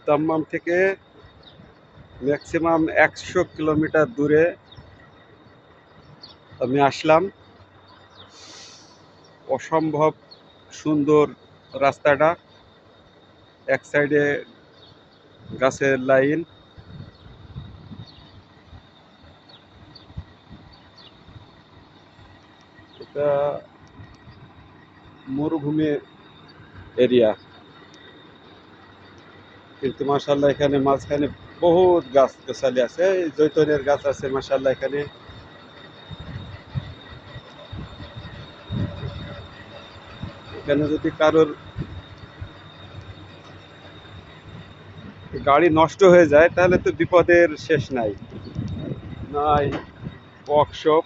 দাম্মাম থেকে maximum 100 kilometre দূরে আমি আসলাম। অসম্ভব সুন্দর রাস্তাটা, এক সাইডে গাছের লাইন, এটা মরুভূমি এরিয়া, কিন্তু মাশাআল্লাহ এখানে মাঝখানে বহুত গাছ গাছালি আছে, জৈতুনের গাছ আছে মাশাআল্লাহ। এখানে এখানে যদি কারোর গাড়ি নষ্ট হয়ে যায় তাহলে তো বিপদের শেষ নাই। নাই ওয়ার্কশপ,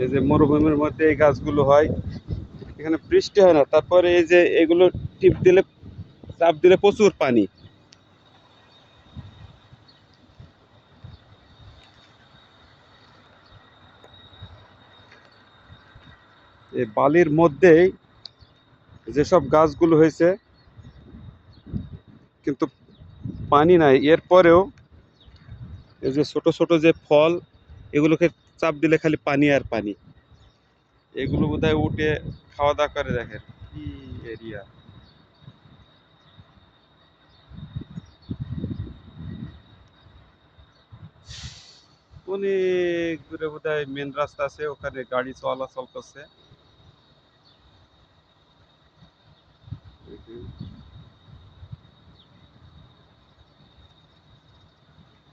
এই যে মরুভূমির মধ্যে এই গাছগুলো হয়, এখানে বৃষ্টি হয় না, তারপরে এই যে এগুলো টিপ দিলে, চাপ দিলে প্রচুর পানি। এই বালির মধ্যেই যেসব গাছগুলো হয়েছে, কিন্তু পানি নাই, এরপরেও এই যে ছোট ছোট যে ফল, এগুলোকে চাপ দিলে খালি পানি আর পানি। এগুলো বোধহয় উঠে খাওয়া দাওয়া করে। দেখেন কি এরিয়া, অনেক দূরে বোধহয় মেন রাস্তা আছে, ওখানে গাড়ি চলাচল করছে।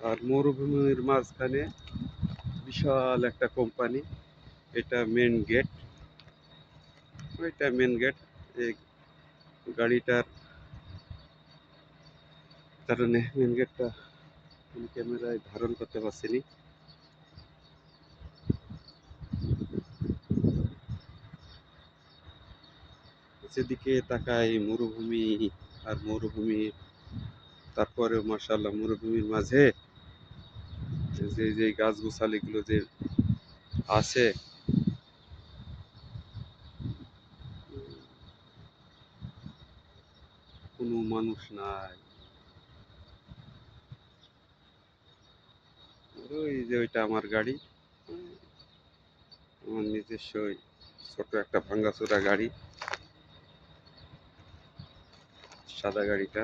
আর মরুভূমির মাঝখানে বিশাল একটা কোম্পানি, এটা মেন গেট, ওইটা মেন গেট। এই গাড়িটার কারণে মেন গেটটা ক্যামেরায় ধারণ করতে পারছিনি। যেদিকে তাকাই মরুভূমি আর মরুভূমি, তারপরে মাশাআল্লাহ মরুভূমির মাঝে যে যে গাছ গোছালিগুলো যে আছে, কোনো মানুষ নাই। ওই যে ওইটা আমার গাড়ি, আমার নিজস্ব ছোট একটা ভাঙ্গাচোরা গাড়ি, সাদা গাড়িটা।